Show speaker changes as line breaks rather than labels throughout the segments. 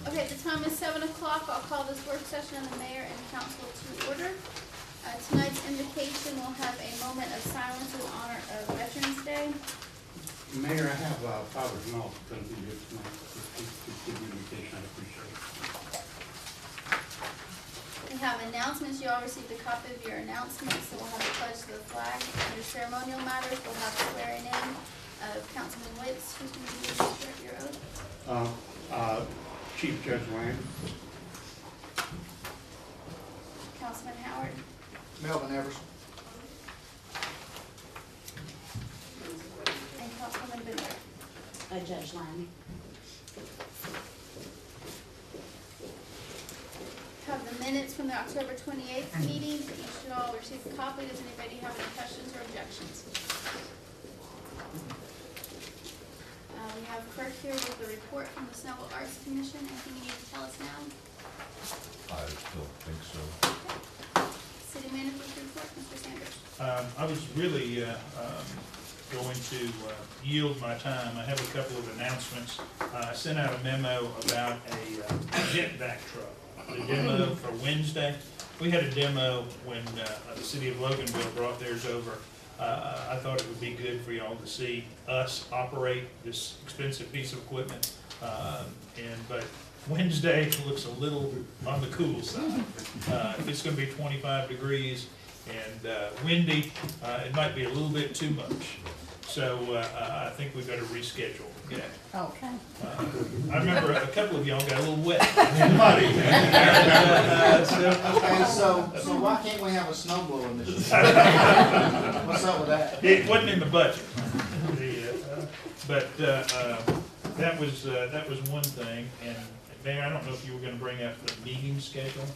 Okay, the time is 7 o'clock. I'll call this work session of the mayor and council to order. Tonight's invocation will have a moment of silence in honor of Veterans Day.
Mayor, I have Father Knopf going to be here tonight. Please give the invitation. I appreciate it.
We have announcements. You all received a copy of your announcements. So we'll have a pledge to the flag. Under ceremonial matters, we'll have the swearing in of Councilman Witz, who's going to be doing your oath.
Chief Judge Lang.
Councilman Howard.
Melvin Everson.
And Councilwoman Bender.
Judge Lang.
Have the minutes from the October 28th meeting. You should all receive a copy. Does anybody have any questions or objections? We have clerk here with the report from the Snellville Arts Commission. Anything you need to tell us now?
I don't think so.
City manager's report, Mr. Sanders.
I was really going to yield my time. I have a couple of announcements. I sent out a memo about a jetback truck, the demo for Wednesday. We had a demo when the city of Loganville brought theirs over. I thought it would be good for y'all to see us operate this expensive piece of equipment. But Wednesday looks a little on the cool side. It's going to be 25 degrees and windy. It might be a little bit too much. So I think we've got to reschedule. Yeah.
Okay.
I remember a couple of y'all got a little wet and muddy.
Okay, so why can't we have a snow blower this year? What's up with that?
It wasn't in the budget. But that was one thing. And Mayor, I don't know if you were going to bring up the meeting schedule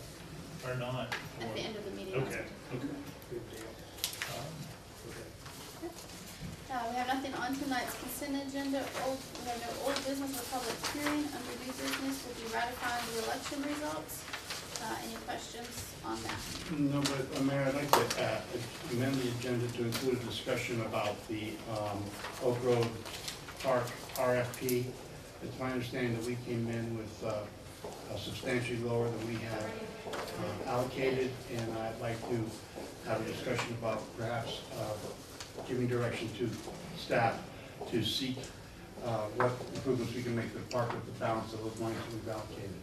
or not.
At the end of the meeting.
Okay. Okay. Good deal.
We have nothing on tonight's consent agenda. We have no old business or public hearing. Under new business will be ratifying the election results. Any questions on that?
No, but Mayor, I'd like to amend the agenda to include a discussion about the Oak Road Park RFP. It's my understanding that we came in with substantially lower than we had allocated, and I'd like to have a discussion about perhaps giving direction to staff to seek what improvements we can make to the park with the balance of those monies that we've allocated.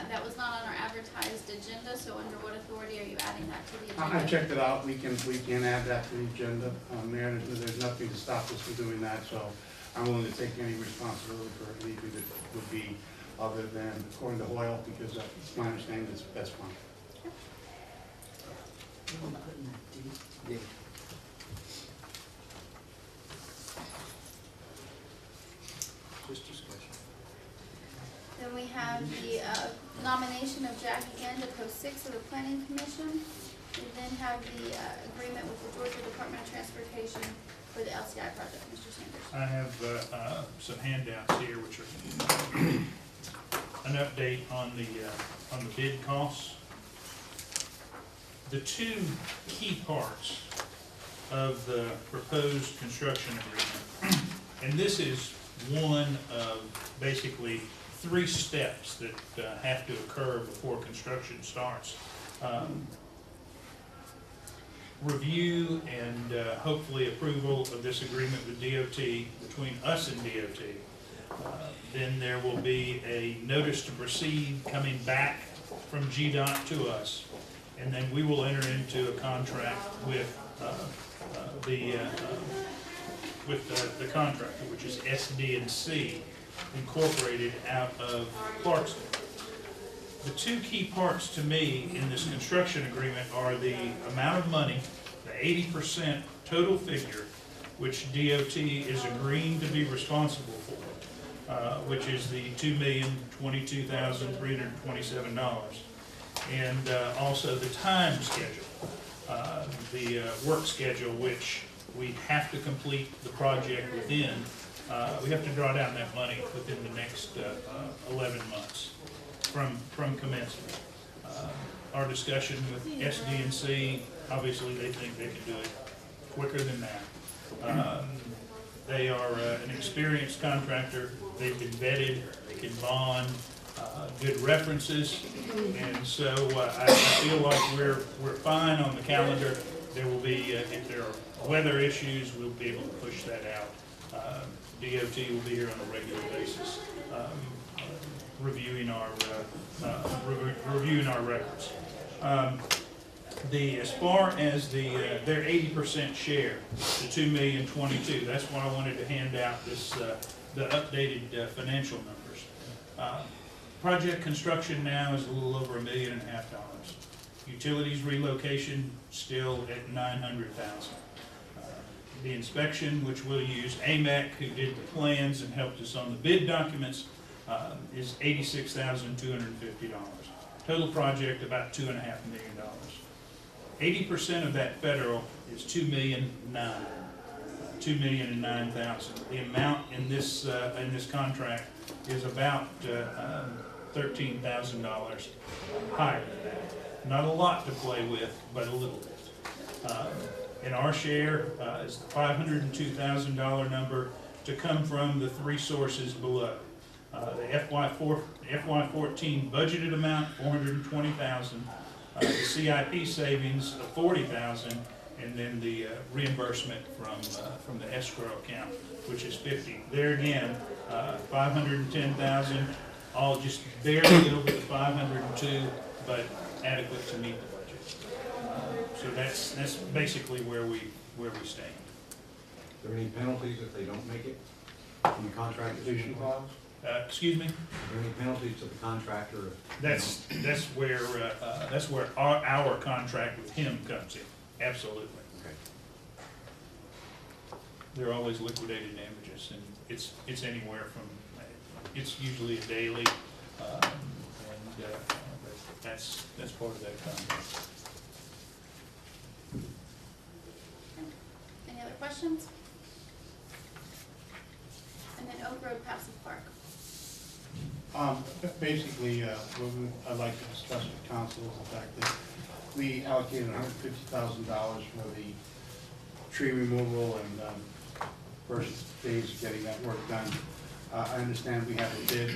That was not on our advertised agenda, so under what authority are you adding that to the agenda?
I checked it out. We can add that to the agenda. Mayor, there's nothing to stop us from doing that, so I'm willing to take any responsibility for it legally that would be other than according to Hoyle, because it's my understanding that's fine.
Yeah. Just discussion.
Then we have the nomination of Jackie Ginn to post 6 of the Planning Commission. We then have the agreement with the Georgia Department of Transportation for the LCI project. Mr. Sanders.
I have some handouts here, which are an update on the bid costs. The two key parts of the proposed construction agreement, and this is one of basically 3 steps that have to occur before construction starts. Review and hopefully approval of this agreement with DOT, between us and DOT. Then there will be a notice to proceed coming back from GDOT to us, and then we will enter into a contract with the contractor, which is SD&C Incorporated out of Clarksville. The two key parts to me in this construction agreement are the amount of money, the 80% total figure, which DOT is agreeing to be responsible for, which is the $2,022,327, and also the time schedule, the work schedule, which we have to complete the project within. We have to draw down that money within the next 11 months from commencement. Our discussion with SD&C, obviously they think they can do it quicker than that. They are an experienced contractor. They've been vetted, they can bond, good references. And so I feel like we're fine on the calendar. There will be, if there are weather issues, we'll be able to push that out. DOT will be here on a regular basis, reviewing our records. As far as their 80% share, the $2,022,000, that's why I wanted to hand out this, the updated financial numbers. Project construction now is a little over $1.5 million. Utilities relocation still at $900,000. The inspection, which we'll use AMEC, who did the plans and helped us on the bid documents, is $86,250. Total project about $2.5 million. 80% of that federal is $2,009,000. $2,009,000. The amount in this contract is about $13,000 higher than that. Not a lot to play with, but a little bit. And our share is the $502,000 number to come from the three sources below. The FY14 budgeted amount, $420,000. The CIP savings of $40,000, and then the reimbursement from the escrow account, which is $50,000. There again, $510,000, all just barely over the $502,000, but adequate to meet the budget. So that's basically where we stand.
Are there any penalties if they don't make it from the contract completion clause?
Excuse me?
Are there any penalties to the contractor?
That's where our contract with him comes in. Absolutely.
Okay.
They're always liquidated damages, and it's anywhere from, it's usually a daily, and that's part of that contract.
Any other questions? And then Oak Road Passive Park.
Basically, what I'd like to discuss with council is the fact that we allocated $150,000 for the tree removal and first phase of getting that work done. I understand we have a bid,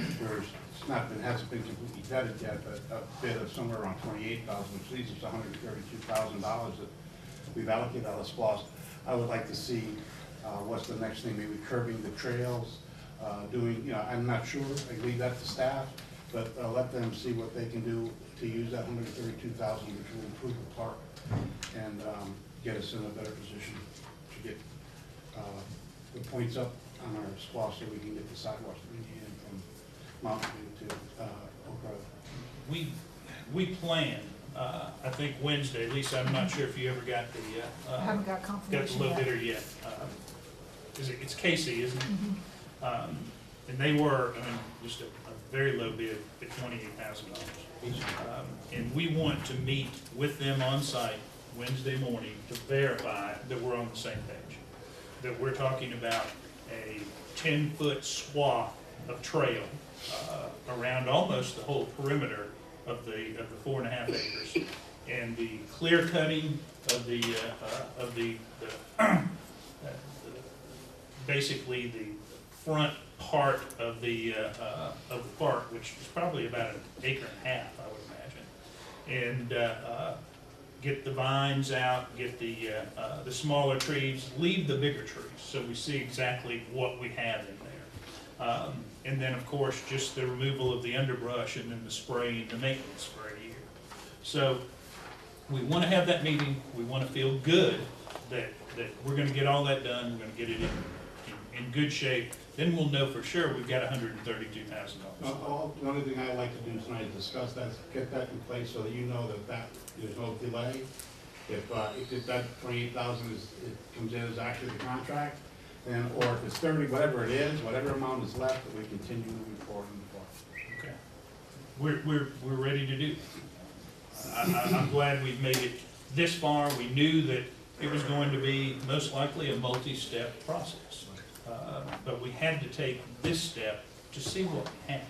hasn't been completely vetted yet, but a bid of somewhere around $28,000, which leaves us $132,000 that we've allocated out of SPOS. I would like to see what's the next thing, maybe curbing the trails, I'm not sure, I leave that to staff, but let them see what they can do to use that $132,000, which will improve the park and get us in a better position to get the points up on our SPOS so we can get the sidewalks that we need in from Mountain View to Oak Road.
We plan, I think Wednesday, Lisa, I'm not sure if you ever got the,
I haven't got confirmation
low
yet.
bidder yet. It's Casey, isn't it?
Mhm.
And they were, just a very low bid at $28,000. And we want to meet with them on site Wednesday morning to verify that we're on the same page. That we're talking about a 10-foot swath of trail around almost the whole perimeter of the 4.5 acres, and the clear cutting of the basically the front part of the park, which is probably about 1.5 acres, I would imagine, and get the vines out, get the smaller trees, leave the bigger trees, so we see exactly what we have in there. And then, of course, just the removal of the underbrush and then the spraying, the maintenance spray here. So we want to have that meeting. We want to feel good that we're going to get all that done. We're going to get it in good shape. Then we'll know for sure we've got $132,000.
The only thing I'd like to do tonight is discuss that, get that in place so that you know that there's no delay. If that $28,000 comes in as actually the contract, then, or if it's 30, whatever it is, whatever amount is left, that we continue moving forward in the park.
Okay. We're ready to do that. I'm glad we've made it this far. We knew that it was going to be most likely a multi-step process. But we had to take this step to see what we had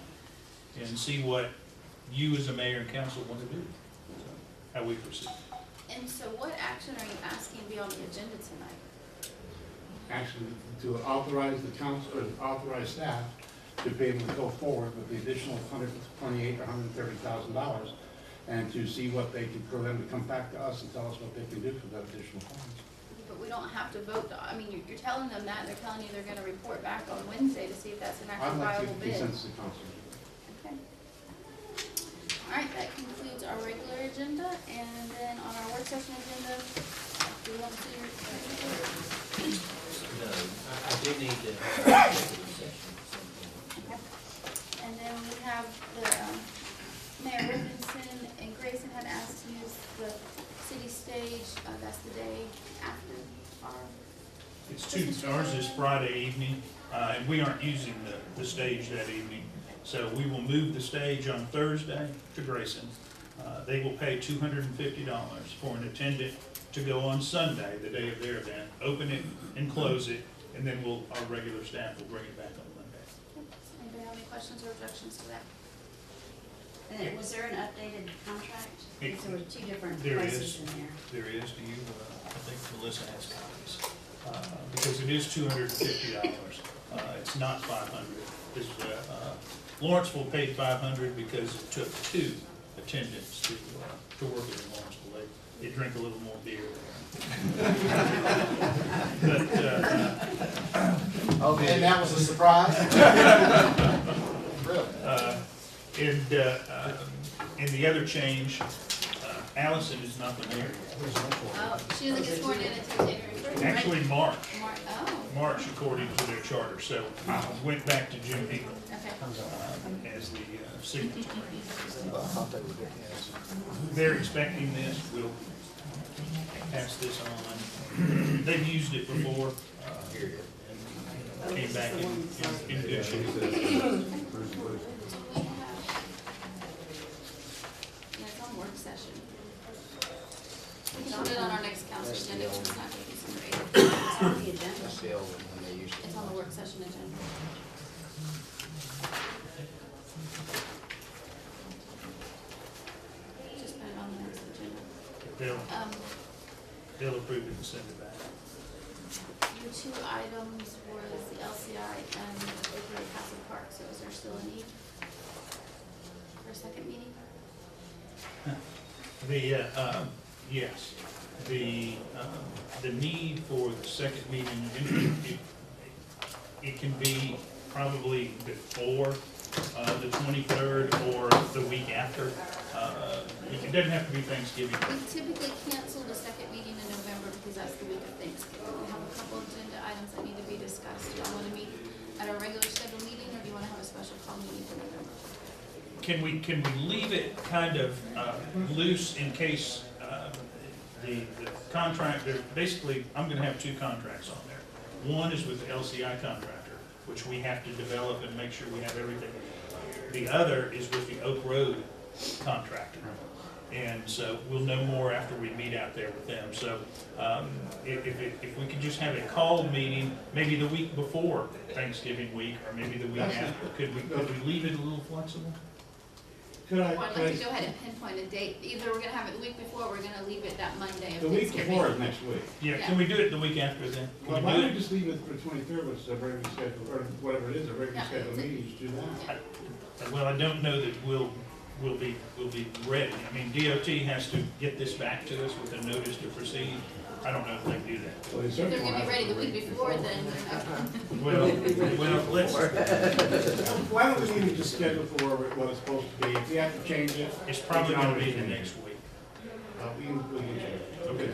and see what you as a mayor and council want to do, so how we proceed.
And so what action are you asking to be on the agenda tonight?
actually to authorize the council, or authorize staff to be able to go forward with the additional $128,000 or $130,000, and to see what they can, for them to come back to us and tell us what they can do for that additional funds.
But we don't have to vote, I mean, you're telling them that, and they're telling you they're gonna report back on Wednesday to see if that's an
I'd
actual
like to
viable
get
bid.
consensus of council.
Okay. All right, that concludes our regular agenda, and then on our work session agenda, do we want to see your?
No, I do need to have an executive session.
Okay. And then we have the, Mayor Robinson and Grayson had asked to use the city stage, that's the day after our.
It's two, ours is Friday evening, and we aren't using the stage that evening. So we will move the stage on Thursday to Grayson. They will pay $250 for an attendant to go on Sunday, the day of their event, open it and close it, and then our regular staff will bring it back on Monday.
Anybody have any questions or objections to that?
And then, was there an updated contract?
It-
Because there were two different
There
places
is.
in there.
There is, do you, I think Melissa has copies, because it is $250. It's not $500. This, Lawrenceville paid $500 because it took two attendants to work it in Lawrenceville. They drink a little more beer there. But,
Okay, that was a surprise? Really?
and the other change, Allison is not the mayor.
Oh, she doesn't get sworn in until January first, right?
Actually, March.
Oh,
March according to their charter, so went back to Jim Hinkle
okay.
as the signatory. They're expecting this, we'll pass this on. They've used it before, and came back in good shape.
So we have, yeah, it's on work session. We can put it on our next council agenda, which is not gonna be December 8th.
It's on the agenda.
That's the old one, when they used to.
It's on the work session agenda. Just put it on the next agenda.
They'll approve it and send it back.
Your two items was the LCI and the Oak Grove Castle Park, so is there still a need for a second meeting?
Yes, the need for the second meeting, it can be probably before the 23rd or the week after. It doesn't have to be Thanksgiving.
We typically cancel the second meeting in November because that's the week of Thanksgiving. We have a couple agenda items that need to be discussed. Do y'all want to meet at a regular scheduled meeting, or do you want to have a special call meeting for November?
Can we leave it kind of loose in case the contract, basically, I'm gonna have two contracts on there. One is with the LCI contractor, which we have to develop and make sure we have everything. The other is with the Oak Road contractor. And so we'll know more after we meet out there with them. So if we could just have a called meeting, maybe the week before Thanksgiving week, or maybe the week after, could we leave it a little flexible?
Could
Well, I'd like to go ahead and pinpoint a date. Either we're gonna have it the week before, or we're gonna leave it that Monday of
the week
Thanksgiving.
before is next week.
Yeah, can we do it the week after then?
Well,
Can we
why
do
don't we
it?
just leave it for 23rd, which is a regular schedule, or whatever it is, a regular
Yeah,
scheduled
that's it.
meeting, just do that.
Well, I don't know that we'll be ready. I mean, DOT has to get this back to us with a notice to proceed. I don't know if they can do that.
Well, they
If
certainly
they're gonna
won't
be
have
ready
to
the week
wait.
before, then,
Well, let's,
Why don't we leave it just scheduled for what it's supposed to be? If we have to change it.
it's
we
probably
can
gonna
always
be the
change it.
next week.
We can change it. Okay.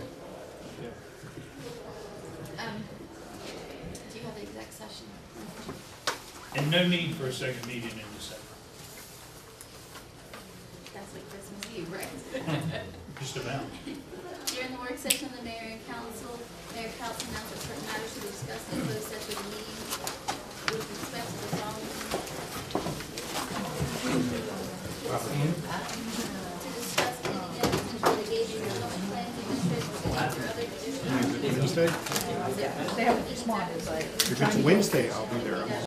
do you have the exact session?
And no need for a second meeting in December,
That's like Christmas Eve, right?
just about.
During the work session, the mayor and council announced that certain matters to be discussed in closed session meeting with respect to the following. To discuss any litigation, development plans, administrative or other issues.
Wednesday? If it's Wednesday, I'll be there.